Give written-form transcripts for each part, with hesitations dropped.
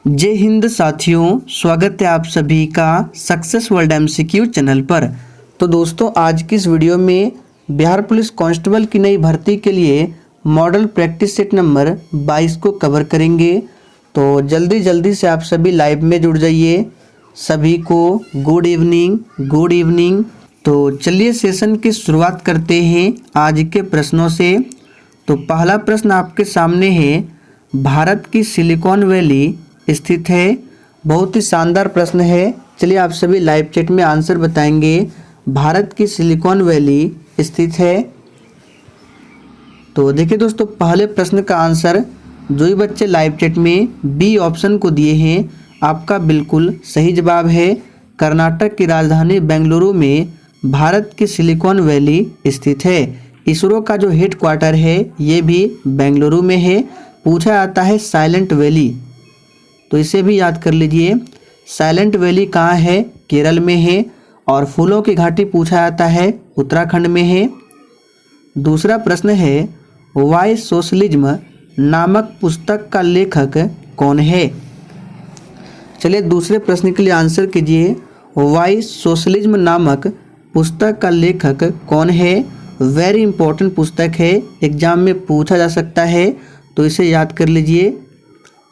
जय हिंद साथियों, स्वागत है आप सभी का सक्सेस वर्ल्ड एमसीक्यू चैनल पर। तो दोस्तों, आज की इस वीडियो में बिहार पुलिस कांस्टेबल की नई भर्ती के लिए मॉडल प्रैक्टिस सेट नंबर 22 को कवर करेंगे। तो जल्दी से आप सभी लाइव में जुड़ जाइए। सभी को गुड इवनिंग। तो चलिए सेशन की शुरुआत करते हैं आज के प्रश्नों से। तो पहला प्रश्न आपके सामने है, भारत की सिलिकॉन वैली स्थित है। बहुत ही शानदार प्रश्न है। चलिए आप सभी लाइव चैट में आंसर बताएंगे। भारत की सिलिकॉन वैली स्थित है। तो देखिए दोस्तों, पहले प्रश्न का आंसर जो ही बच्चे लाइव चैट में बी ऑप्शन को दिए हैं, आपका बिल्कुल सही जवाब है। कर्नाटक की राजधानी बेंगलुरु में भारत की सिलिकॉन वैली स्थित है। इसरो का जो हेड क्वार्टर है ये भी बेंगलुरु में है। पूछा जाता है साइलेंट वैली, तो इसे भी याद कर लीजिए। साइलेंट वैली कहाँ है? केरल में है। और फूलों की घाटी पूछा जाता है, उत्तराखंड में है। दूसरा प्रश्न है, वाई सोशलिज्म नामक पुस्तक का लेखक कौन है? चलिए दूसरे प्रश्न के लिए आंसर कीजिए। वाई सोशलिज्म नामक पुस्तक का लेखक कौन है? वेरी इंपॉर्टेंट पुस्तक है, एग्जाम में पूछा जा सकता है, तो इसे याद कर लीजिए।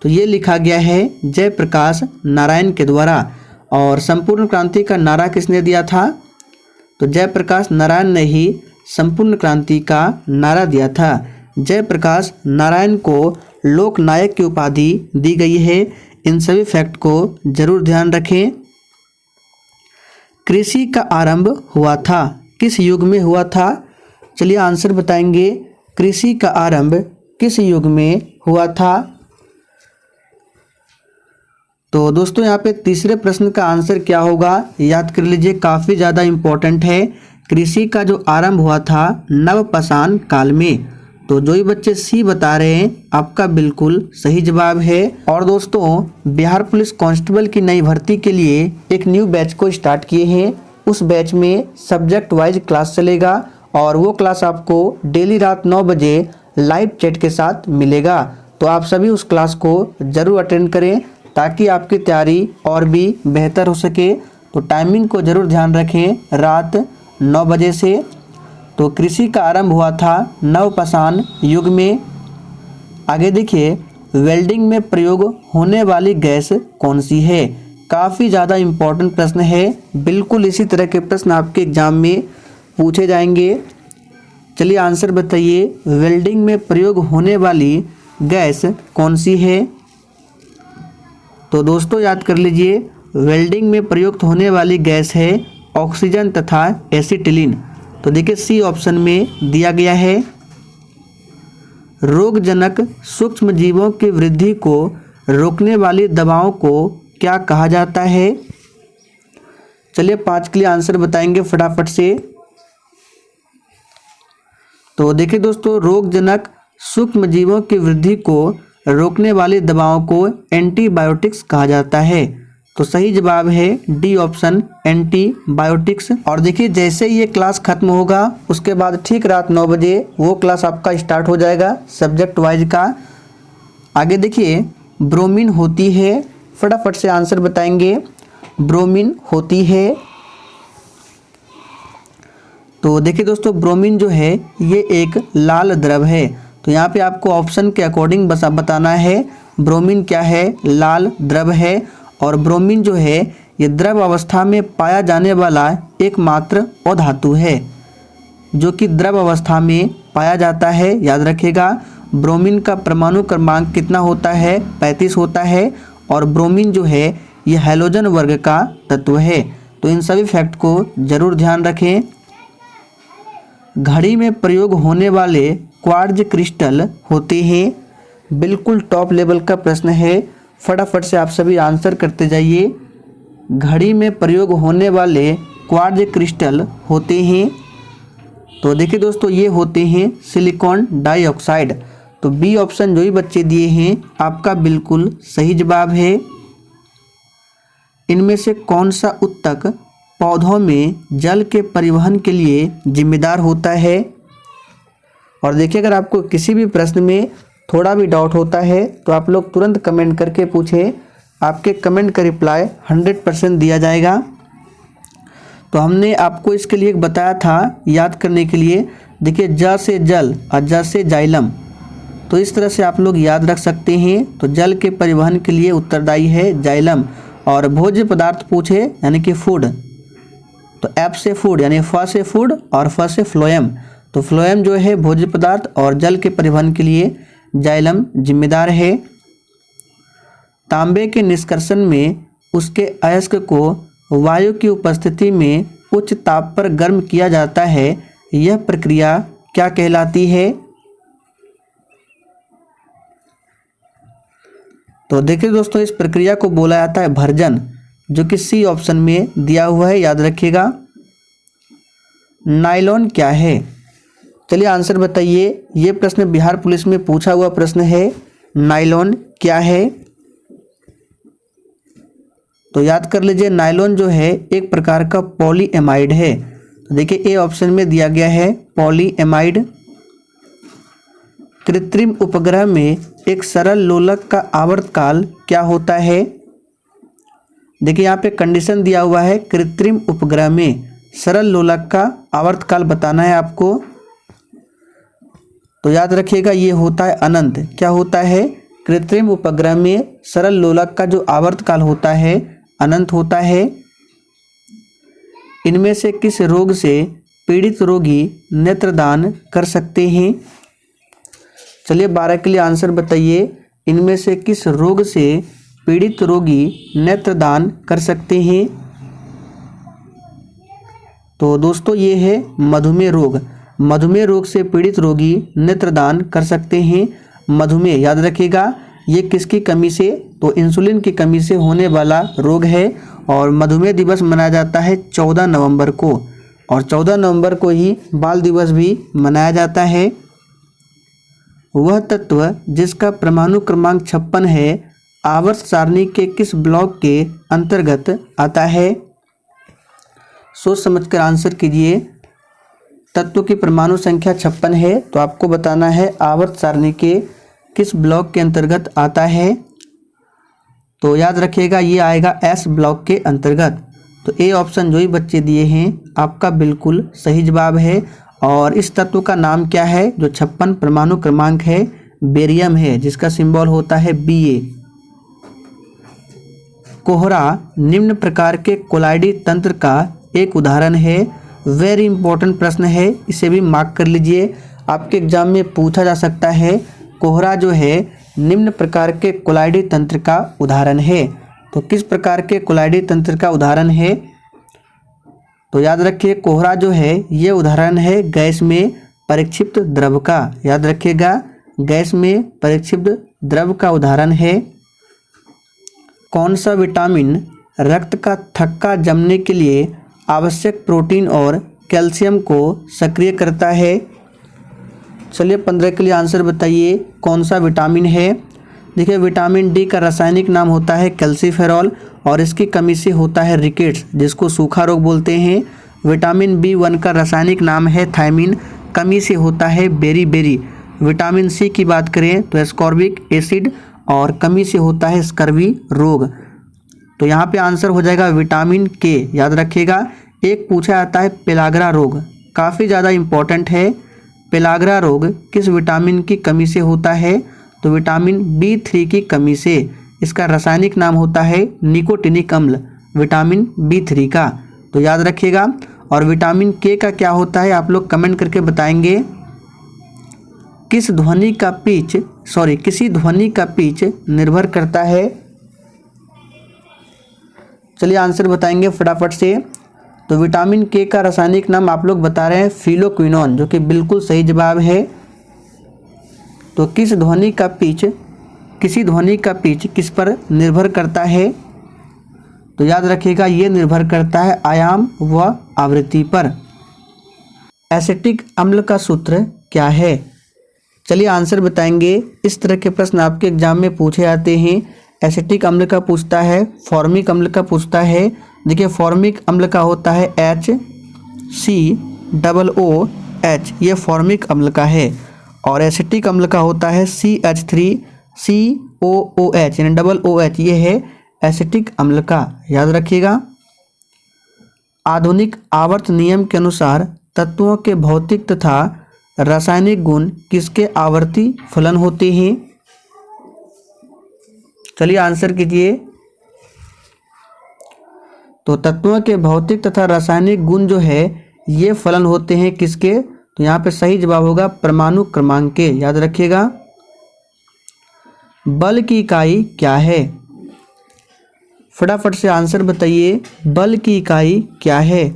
तो ये लिखा गया है जयप्रकाश नारायण के द्वारा। और संपूर्ण क्रांति का नारा किसने दिया था? तो जयप्रकाश नारायण ने ही संपूर्ण क्रांति का नारा दिया था। जयप्रकाश नारायण को लोकनायक की उपाधि दी गई है। इन सभी फैक्ट को जरूर ध्यान रखें। कृषि का आरंभ हुआ था, किस युग में हुआ था? चलिए आंसर बताएंगे। कृषि का आरंभ किस युग में हुआ था? तो दोस्तों, यहाँ पे तीसरे प्रश्न का आंसर क्या होगा? याद कर लीजिए, काफ़ी ज़्यादा इम्पोर्टेंट है। कृषि का जो आरंभ हुआ था नवपाषाण काल में। तो जो ही बच्चे सी बता रहे हैं, आपका बिल्कुल सही जवाब है। और दोस्तों, बिहार पुलिस कांस्टेबल की नई भर्ती के लिए एक न्यू बैच को स्टार्ट किए हैं। उस बैच में सब्जेक्ट वाइज क्लास चलेगा और वो क्लास आपको डेली रात 9 बजे लाइव चैट के साथ मिलेगा। तो आप सभी उस क्लास को ज़रूर अटेंड करें ताकि आपकी तैयारी और भी बेहतर हो सके। तो टाइमिंग को ज़रूर ध्यान रखें, रात 9 बजे से। तो कृषि का आरंभ हुआ था नवपाषाण युग में। आगे देखिए, वेल्डिंग में प्रयोग होने वाली गैस कौन सी है? काफ़ी ज़्यादा इम्पोर्टेंट प्रश्न है। बिल्कुल इसी तरह के प्रश्न आपके एग्जाम में पूछे जाएंगे। चलिए आंसर बताइए। वेल्डिंग में प्रयोग होने वाली गैस कौन सी है? तो दोस्तों याद कर लीजिए, वेल्डिंग में प्रयुक्त होने वाली गैस है ऑक्सीजन तथा एसिटिलीन। तो देखिए सी ऑप्शन में दिया गया है। रोगजनक सूक्ष्म जीवों की वृद्धि को रोकने वाली दवाओं को क्या कहा जाता है? चलिए 5 के लिए आंसर बताएंगे फटाफट से। तो देखिए दोस्तों, रोगजनक सूक्ष्म जीवों की वृद्धि को रोकने वाली दवाओं को एंटीबायोटिक्स कहा जाता है। तो सही जवाब है डी ऑप्शन, एंटीबायोटिक्स। और देखिए, जैसे ये क्लास खत्म होगा उसके बाद ठीक रात 9 बजे वो क्लास आपका स्टार्ट हो जाएगा सब्जेक्ट वाइज का। आगे देखिए, ब्रोमीन होती है, फटाफट से आंसर बताएंगे। ब्रोमीन होती है। तो देखिए दोस्तों, ब्रोमीन जो है ये एक लाल द्रव है। तो यहाँ पे आपको ऑप्शन के अकॉर्डिंग बस बताना है ब्रोमीन क्या है। लाल द्रव है। और ब्रोमीन जो है ये द्रव अवस्था में पाया जाने वाला एकमात्र अधातु है जो कि द्रव अवस्था में पाया जाता है। याद रखिएगा, ब्रोमीन का परमाणु क्रमांक कितना होता है? 35 होता है। और ब्रोमीन जो है ये हैलोजन वर्ग का तत्व है। तो इन सभी फैक्ट को जरूर ध्यान रखें। घड़ी में प्रयोग होने वाले क्वार्ट्ज क्रिस्टल होते हैं। बिल्कुल टॉप लेवल का प्रश्न है, फटाफट से आप सभी आंसर करते जाइए। घड़ी में प्रयोग होने वाले क्वार्ट्ज क्रिस्टल होते हैं। तो देखिए दोस्तों, ये होते हैं सिलिकॉन डाइऑक्साइड। तो बी ऑप्शन जो ही बच्चे दिए हैं, आपका बिल्कुल सही जवाब है। इनमें से कौन सा ऊतक पौधों में जल के परिवहन के लिए जिम्मेदार होता है? और देखिए, अगर आपको किसी भी प्रश्न में थोड़ा भी डाउट होता है तो आप लोग तुरंत कमेंट करके पूछें आपके कमेंट का रिप्लाई 100% दिया जाएगा। तो हमने आपको इसके लिए एक बताया था याद करने के लिए, देखिए ज से जल और ज से जाइलम, तो इस तरह से आप लोग याद रख सकते हैं। तो जल के परिवहन के लिए उत्तरदायी है जाइलम। और भोज्य पदार्थ पूछे यानी कि फूड, तो एफ से फूड यानी फ से फूड और फ से फ्लोएम, तो फ्लोएम जो है भोज्य पदार्थ और जल के परिवहन के लिए जाइलम जिम्मेदार है। तांबे के निष्कर्षण में उसके अयस्क को वायु की उपस्थिति में उच्च ताप पर गर्म किया जाता है, यह प्रक्रिया क्या कहलाती है? तो देखिए दोस्तों, इस प्रक्रिया को बोला जाता है भर्जन, जो कि सी ऑप्शन में दिया हुआ है, याद रखिएगा। नायलॉन क्या है? चलिए आंसर बताइए। ये प्रश्न बिहार पुलिस में पूछा हुआ प्रश्न है, नायलॉन क्या है? तो याद कर लीजिए, नायलॉन जो है एक प्रकार का पॉलीएमाइड है। तो देखिए ए ऑप्शन में दिया गया है पॉलीएमाइड। कृत्रिम उपग्रह में एक सरल लोलक का आवर्तकाल क्या होता है? देखिए यहाँ पे कंडीशन दिया हुआ है, कृत्रिम उपग्रह में सरल लोलक का आवर्तकाल बताना है आपको। तो याद रखिएगा ये होता है अनंत। क्या होता है? कृत्रिम उपग्रह में सरल लोलक का जो आवर्तकाल होता है अनंत होता है। इनमें से किस रोग से पीड़ित रोगी नेत्रदान कर सकते हैं? चलिए 12 के लिए आंसर बताइए। इनमें से किस रोग से पीड़ित रोगी नेत्रदान कर सकते हैं? तो दोस्तों ये है मधुमेह रोग। मधुमेह रोग से पीड़ित रोगी नेत्रदान कर सकते हैं। मधुमेह याद रखिएगा, ये किसकी कमी से? तो इंसुलिन की कमी से होने वाला रोग है। और मधुमेह दिवस मनाया जाता है 14 नवंबर को, और 14 नवंबर को ही बाल दिवस भी मनाया जाता है। वह तत्व जिसका परमाणु क्रमांक 56 है आवर्त सारणी के किस ब्लॉक के अंतर्गत आता है? सोच समझकर आंसर कीजिए। तत्व की परमाणु संख्या 56 है, तो आपको बताना है आवर्त सारणी के किस ब्लॉक के अंतर्गत आता है। तो याद रखिएगा ये आएगा एस ब्लॉक के अंतर्गत। तो ए ऑप्शन जो ही बच्चे दिए हैं आपका बिल्कुल सही जवाब है। और इस तत्व का नाम क्या है? जो 56 परमाणु क्रमांक है बेरियम है, जिसका सिंबल होता है Ba। कोहरा निम्न प्रकार के कोलाइडी तंत्र का एक उदाहरण है। वेरी इंपॉर्टेंट प्रश्न है, इसे भी मार्क कर लीजिए, आपके एग्जाम में पूछा जा सकता है। कोहरा जो है निम्न प्रकार के कोलाइडी तंत्र का उदाहरण है। तो किस प्रकार के कोलाइडी तंत्र का उदाहरण है? तो याद रखिए कोहरा जो है ये उदाहरण है गैस में परिक्षिप्त द्रव का। याद रखिएगा गैस में परिक्षिप्त द्रव का उदाहरण है। कौन सा विटामिन रक्त का थक्का जमने के लिए आवश्यक प्रोटीन और कैल्शियम को सक्रिय करता है? चलिए 15 के लिए आंसर बताइए, कौन सा विटामिन है? देखिए विटामिन डी का रासायनिक नाम होता है कैल्सीफेरॉल, और इसकी कमी से होता है रिकेट्स, जिसको सूखा रोग बोलते हैं। विटामिन B1 का रासायनिक नाम है थायमिन, कमी से होता है बेरी। विटामिन सी की बात करें तो एस्कॉर्बिक एसिड, और कमी से होता है स्कर्वी रोग। तो यहाँ पे आंसर हो जाएगा विटामिन के। याद रखिएगा एक पूछा जाता है पेलाग्रा रोग, काफ़ी ज़्यादा इम्पॉर्टेंट है। पेलाग्रा रोग किस विटामिन की कमी से होता है? तो विटामिन B3 की कमी से। इसका रासायनिक नाम होता है निकोटिनिक अम्ल, विटामिन B3 का। तो याद रखिएगा। और विटामिन के का क्या होता है आप लोग कमेंट करके बताएंगे। किसी ध्वनि का पिच निर्भर करता है? चलिए आंसर बताएंगे फटाफट से। तो विटामिन के का रासायनिक नाम आप लोग बता रहे हैं फिलोक्विनोन, जो कि बिल्कुल सही जवाब है। तो किसी ध्वनि का पिच किस पर निर्भर करता है? तो याद रखिएगा ये निर्भर करता है आयाम व आवृत्ति पर। एसिटिक अम्ल का सूत्र क्या है? चलिए आंसर बताएंगे। इस तरह के प्रश्न आपके एग्जाम में पूछे जाते हैं। एसिटिक अम्ल का पूछता है, फॉर्मिक अम्ल का पूछता है। देखिए फॉर्मिक अम्ल का होता है HCOOH, ये फॉर्मिक अम्ल का है। और एसिटिक अम्ल का होता है CH3COOH यानी OH, ये है एसिटिक अम्ल का, याद रखिएगा। आधुनिक आवर्त नियम के अनुसार तत्वों के भौतिक तथा रासायनिक गुण किसके आवर्ती फलन होते हैं? चलिए आंसर कीजिए। तो तत्वों के भौतिक तथा रासायनिक गुण जो है ये फलन होते हैं किसके? तो यहाँ पे सही जवाब होगा परमाणु क्रमांक के, याद रखिएगा। बल की इकाई क्या है? फटाफट से आंसर बताइए, बल की इकाई क्या है?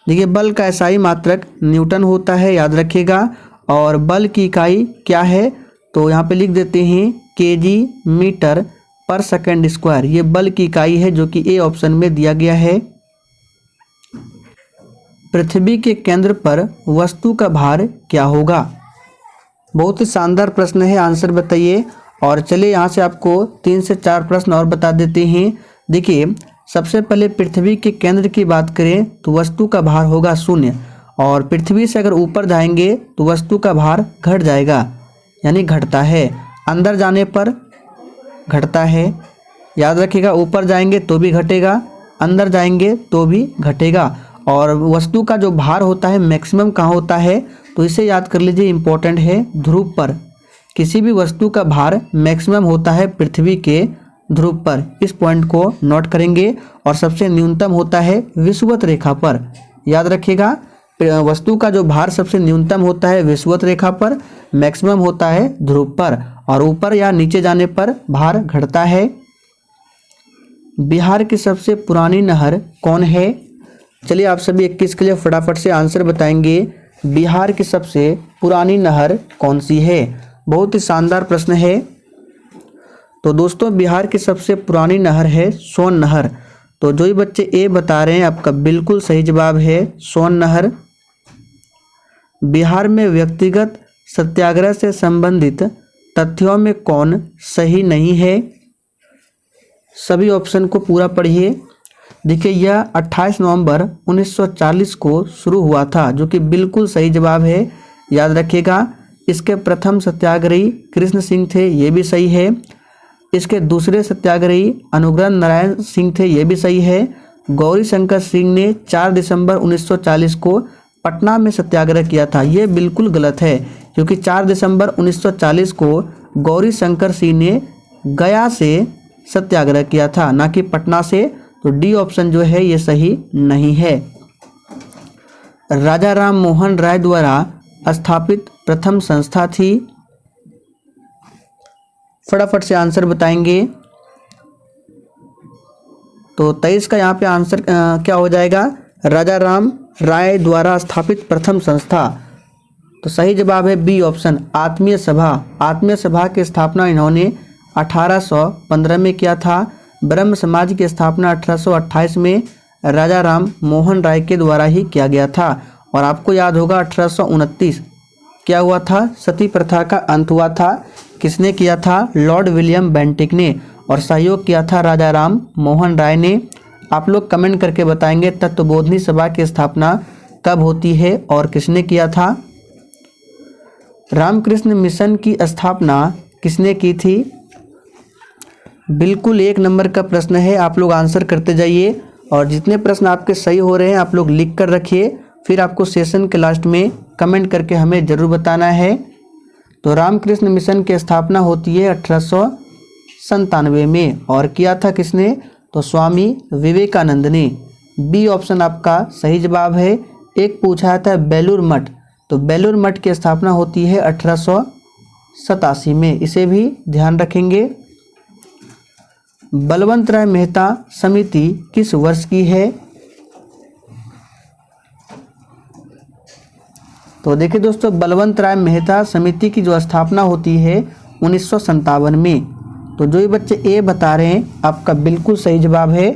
देखिए बल का एसआई मात्रक न्यूटन होता है, याद रखिएगा। और बल की इकाई क्या है? तो यहाँ पे लिख देते हैं केजी मीटर पर सेकंड स्क्वायर, ये बल की इकाई है जो कि ए ऑप्शन में दिया गया है। पृथ्वी के केंद्र पर वस्तु का भार क्या होगा? बहुत ही शानदार प्रश्न है, आंसर बताइए। और चलिए यहाँ से आपको 3 से 4 प्रश्न और बता देते हैं। देखिए सबसे पहले पृथ्वी के केंद्र की बात करें तो वस्तु का भार होगा 0, और पृथ्वी से अगर ऊपर जाएंगे तो वस्तु का भार घट जाएगा, यानी घटता है। अंदर जाने पर घटता है, याद रखिएगा। ऊपर जाएंगे तो भी घटेगा, अंदर जाएंगे तो भी घटेगा। और वस्तु का जो भार होता है मैक्सिमम कहाँ होता है? तो इसे याद कर लीजिए, इम्पोर्टेंट है, ध्रुव पर। किसी भी वस्तु का भार मैक्सिमम होता है पृथ्वी के ध्रुव पर, इस पॉइंट को नोट करेंगे। और सबसे न्यूनतम होता है विषुवत रेखा पर, याद रखिएगा। वस्तु का जो भार सबसे न्यूनतम होता है विषुवत रेखा पर, मैक्सिमम होता है ध्रुव पर, और ऊपर या नीचे जाने पर भार घटता है। बिहार की सबसे पुरानी नहर कौन है? चलिए आप सभी 21 के लिए फटाफट से आंसर बताएंगे। बिहार की सबसे पुरानी नहर कौन सी है? बहुत ही शानदार प्रश्न है। तो दोस्तों बिहार की सबसे पुरानी नहर है सोन नहर। तो जो ही बच्चे ए बता रहे हैं आपका बिल्कुल सही जवाब है सोन नहर। बिहार में व्यक्तिगत सत्याग्रह से संबंधित तथ्यों में कौन सही नहीं है? सभी ऑप्शन को पूरा पढ़िए। देखिए यह 28 नवंबर 1940 को शुरू हुआ था, जो कि बिल्कुल सही जवाब है, याद रखिएगा। इसके प्रथम सत्याग्रही कृष्ण सिंह थे, ये भी सही है। इसके दूसरे सत्याग्रही अनुग्रह नारायण सिंह थे, ये भी सही है। गौरी शंकर सिंह ने 4 दिसंबर 1940 को पटना में सत्याग्रह किया था, ये बिल्कुल गलत है, क्योंकि 4 दिसंबर 1940 को गौरी शंकर सिंह ने गया से सत्याग्रह किया था, ना कि पटना से। तो डी ऑप्शन जो है ये सही नहीं है। राजा राम मोहन राय द्वारा स्थापित प्रथम संस्था थी? फटाफट से आंसर बताएंगे। तो 23 का यहाँ पे आंसर क्या हो जाएगा? राजा राम राय द्वारा स्थापित प्रथम संस्था। तो सही जवाब है बी ऑप्शन, आत्मीय सभा। आत्मीय सभा की स्थापना इन्होंने 1815 में किया था। ब्रह्म समाज की स्थापना 1828 में राजा राम मोहन राय के द्वारा ही किया गया था। और आपको याद होगा 1829 क्या हुआ था? सती प्रथा का अंत हुआ था। किसने किया था? लॉर्ड विलियम बेंटिक ने। और सहयोग किया था राजा राम मोहन राय ने। आप लोग कमेंट करके बताएंगे तत्वबोधिनी सभा की स्थापना कब होती है और किसने किया था? रामकृष्ण मिशन की स्थापना किसने की थी? बिल्कुल 1 नंबर का प्रश्न है, आप लोग आंसर करते जाइए। और जितने प्रश्न आपके सही हो रहे हैं आप लोग लिख कर रखिए, फिर आपको सेशन के लास्ट में कमेंट करके हमें ज़रूर बताना है। तो रामकृष्ण मिशन की स्थापना होती है 1897 में, और किया था किसने? तो स्वामी विवेकानंद ने। बी ऑप्शन आपका सही जवाब है। एक पूछा था बेलूर मठ, तो बेलूर मठ की स्थापना होती है 1887 में, इसे भी ध्यान रखेंगे। बलवंत राय मेहता समिति किस वर्ष की है? तो देखिए दोस्तों बलवंत राय मेहता समिति की जो स्थापना होती है 1957 में। तो जो ये बच्चे ए बता रहे हैं आपका बिल्कुल सही जवाब है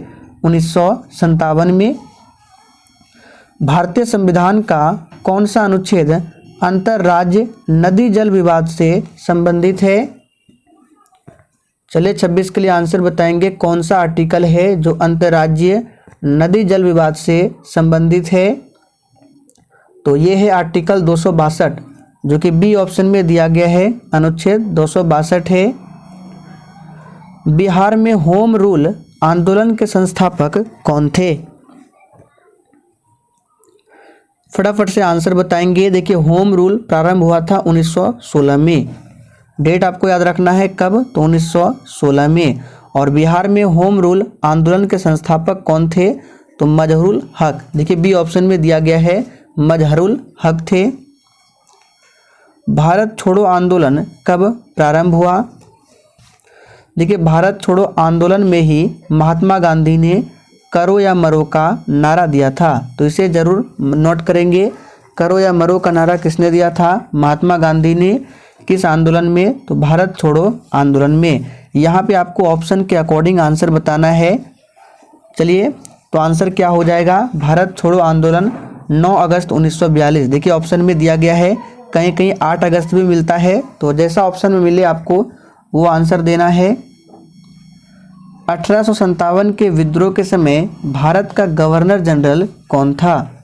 1957 में। भारतीय संविधान का कौन सा अनुच्छेद अंतर्राज्य नदी जल विवाद से संबंधित है? चलिए 26 के लिए आंसर बताएंगे। कौन सा आर्टिकल है जो अंतर्राज्यीय नदी जल विवाद से संबंधित है? तो ये है आर्टिकल 262, जो कि बी ऑप्शन में दिया गया है, अनुच्छेद 262 है। बिहार में होम रूल आंदोलन के संस्थापक कौन थे? फटाफट से आंसर बताएंगे। देखिए, होम रूल प्रारंभ हुआ था 1916 में। डेट आपको याद रखना है, कब? तो 1916 में। और बिहार में होम रूल आंदोलन के संस्थापक कौन थे? तो मजहरूल हक। देखिए, बी ऑप्शन में दिया गया है, मजहरूल हक थे। भारत छोड़ो आंदोलन कब प्रारंभ हुआ? देखिए, भारत छोड़ो आंदोलन में ही महात्मा गांधी ने करो या मरो का नारा दिया था। तो इसे जरूर नोट करेंगे। करो या मरो का नारा किसने दिया था? महात्मा गांधी ने। किस आंदोलन में? तो भारत छोड़ो आंदोलन में। यहाँ पे आपको ऑप्शन के अकॉर्डिंग आंसर बताना है। चलिए, तो आंसर क्या हो जाएगा? भारत छोड़ो आंदोलन 9 अगस्त 1942। देखिए, ऑप्शन में दिया गया है, कहीं कहीं 8 अगस्त भी मिलता है, तो जैसा ऑप्शन में मिले आपको वो आंसर देना है। 1857 के विद्रोह के समय भारत का गवर्नर जनरल कौन था?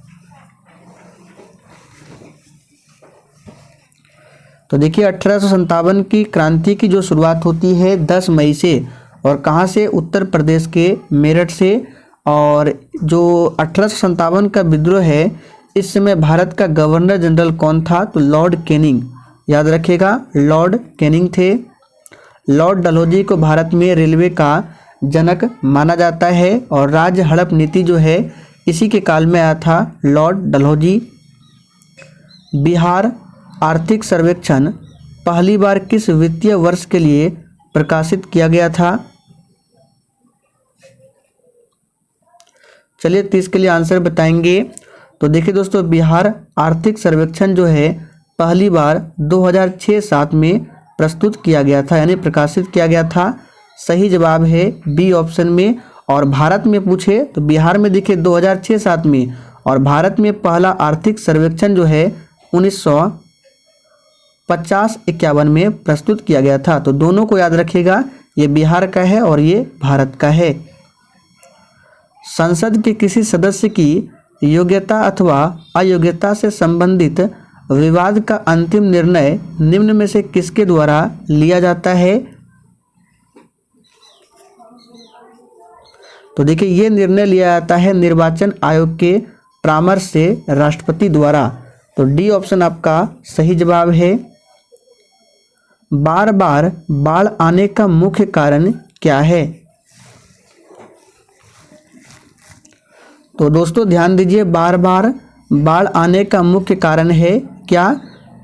तो देखिए, 1857 की क्रांति की जो शुरुआत होती है 10 मई से, और कहाँ से? उत्तर प्रदेश के मेरठ से। और जो 1857 का विद्रोह है, इस समय भारत का गवर्नर जनरल कौन था? तो लॉर्ड कैनिंग। याद रखिएगा, लॉर्ड कैनिंग थे। लॉर्ड डलहौजी को भारत में रेलवे का जनक माना जाता है, और राज्य हड़प नीति जो है इसी के काल में आया था, लॉर्ड डलहौजी। बिहार आर्थिक सर्वेक्षण पहली बार किस वित्तीय वर्ष के लिए प्रकाशित किया गया था? चलिए, तो इसके लिए आंसर बताएंगे। तो देखिए दोस्तों, बिहार आर्थिक सर्वेक्षण जो है पहली बार 2006-07 में प्रस्तुत किया गया था, यानी प्रकाशित किया गया था। सही जवाब है बी ऑप्शन में। और भारत में पूछे तो बिहार में देखिए 2006-07 में, और भारत में पहला आर्थिक सर्वेक्षण जो है 1950-51 में प्रस्तुत किया गया था। तो दोनों को याद रखिएगा, ये बिहार का है और ये भारत का है। संसद के किसी सदस्य की योग्यता अथवा अयोग्यता से संबंधित विवाद का अंतिम निर्णय निम्न में से किसके द्वारा लिया जाता है? तो देखिए, ये निर्णय लिया जाता है निर्वाचन आयोग के परामर्श से राष्ट्रपति द्वारा। तो डी ऑप्शन आपका सही जवाब है। बार बार बाढ़ आने का मुख्य कारण क्या है? तो दोस्तों ध्यान दीजिए, बार बार बाढ़ आने का मुख्य कारण है क्या?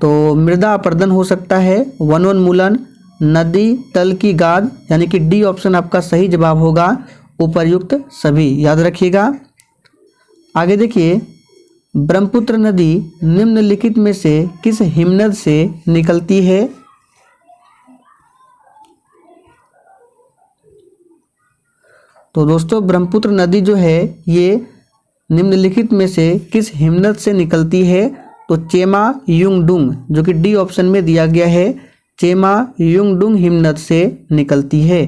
तो मृदा अपरदन हो सकता है, वनोन्मूलन, नदी तल की गाद, यानी कि डी ऑप्शन आपका सही जवाब होगा, उपर्युक्त सभी। याद रखिएगा। आगे देखिए, ब्रह्मपुत्र नदी निम्नलिखित में से किस हिमनद से निकलती है? तो दोस्तों, ब्रह्मपुत्र नदी जो है ये निम्नलिखित में से किस हिमनद से निकलती है? तो चेमा युंगडुंग, जो कि डी ऑप्शन में दिया गया है, चेमा युंगडुंग हिमनद से निकलती है।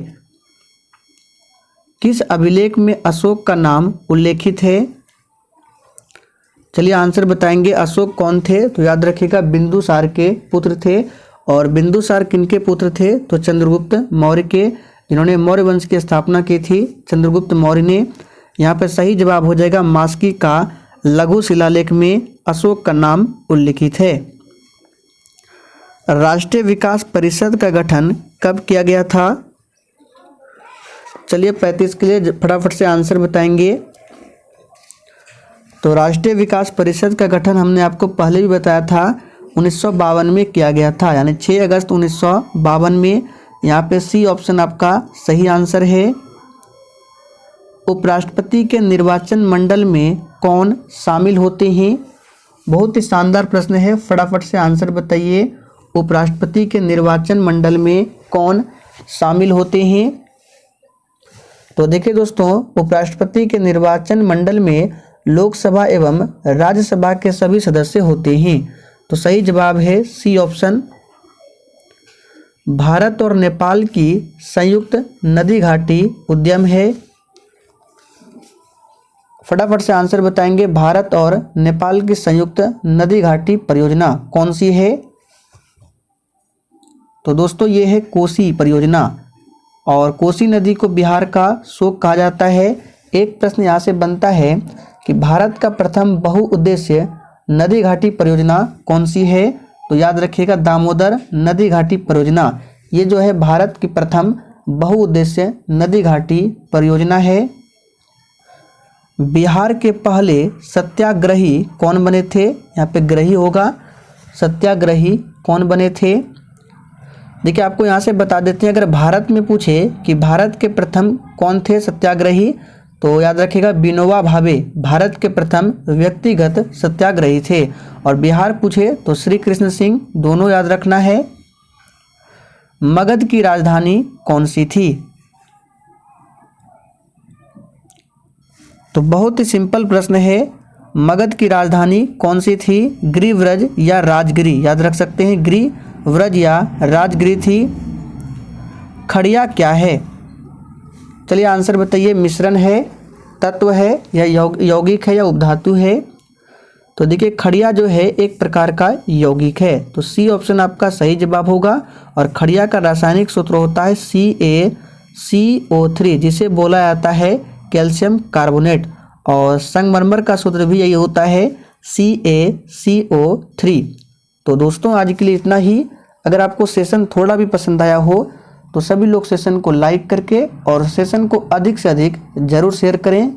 किस अभिलेख में अशोक का नाम उल्लेखित है? चलिए आंसर बताएंगे। अशोक कौन थे? तो याद रखिएगा, बिंदुसार के पुत्र थे। और बिंदुसार किनके पुत्र थे? तो चंद्रगुप्त मौर्य के, जिन्होंने मौर्य वंश की स्थापना की थी, चंद्रगुप्त मौर्य ने। यहाँ पर सही जवाब हो जाएगा, मास्की का लघु शिलालेख में अशोक का नाम उल्लिखित है। राष्ट्रीय विकास परिषद का गठन कब किया गया था? चलिए 35 के लिए फटाफट से आंसर बताएंगे। तो राष्ट्रीय विकास परिषद का गठन हमने आपको पहले भी बताया था, 1952 में किया गया था, यानी 6 अगस्त 1952 में। यहाँ पे सी ऑप्शन आपका सही आंसर है। उपराष्ट्रपति के निर्वाचन मंडल में कौन शामिल होते हैं? बहुत ही शानदार प्रश्न है, फटाफट से आंसर बताइए। उपराष्ट्रपति के निर्वाचन मंडल में कौन शामिल होते हैं? तो देखिए दोस्तों, उपराष्ट्रपति के निर्वाचन मंडल में लोकसभा एवं राज्यसभा के सभी सदस्य होते हैं। तो सही जवाब है सी ऑप्शन। भारत और नेपाल की संयुक्त नदी घाटी उद्यम है। फटाफट से आंसर बताएंगे। भारत और नेपाल की संयुक्त नदी घाटी परियोजना कौन सी है? तो दोस्तों ये है कोसी परियोजना। और कोसी नदी को बिहार का शोक कहा जाता है। एक प्रश्न यहाँ से बनता है कि भारत का प्रथम बहुउद्देश्य नदी घाटी परियोजना कौन सी है? तो याद रखिएगा दामोदर नदी घाटी परियोजना, ये जो है भारत की प्रथम बहुउद्देश्य नदी घाटी परियोजना है। बिहार के पहले सत्याग्रही कौन बने थे? यहाँ पे ग्रही होगा, सत्याग्रही कौन बने थे? देखिए आपको यहाँ से बता देते हैं, अगर भारत में पूछे कि भारत के प्रथम कौन थे सत्याग्रही, तो याद रखिएगा विनोबा भावे भारत के प्रथम व्यक्तिगत सत्याग्रही थे। और बिहार पूछे तो श्री कृष्ण सिंह, दोनों याद रखना है। मगध की राजधानी कौन सी थी? तो बहुत ही सिंपल प्रश्न है, मगध की राजधानी कौन सी थी? गिरिव्रज या राजगिरी, याद रख सकते हैं, गिरिव्रज या राजगिरी थी। खड़िया क्या है? चलिए आंसर बताइए, मिश्रण है, तत्व है या यौगिक है या उपधातु है? तो देखिए खड़िया जो है एक प्रकार का यौगिक है, तो सी ऑप्शन आपका सही जवाब होगा। और खड़िया का रासायनिक सूत्र होता है CaCO3, जिसे बोला जाता है कैल्शियम कार्बोनेट। और संगमरमर का सूत्र भी यही होता है CaCO3। तो दोस्तों आज के लिए इतना ही। अगर आपको सेशन थोड़ा भी पसंद आया हो तो सभी लोग सेशन को लाइक करके और सेशन को अधिक से अधिक जरूर शेयर करें।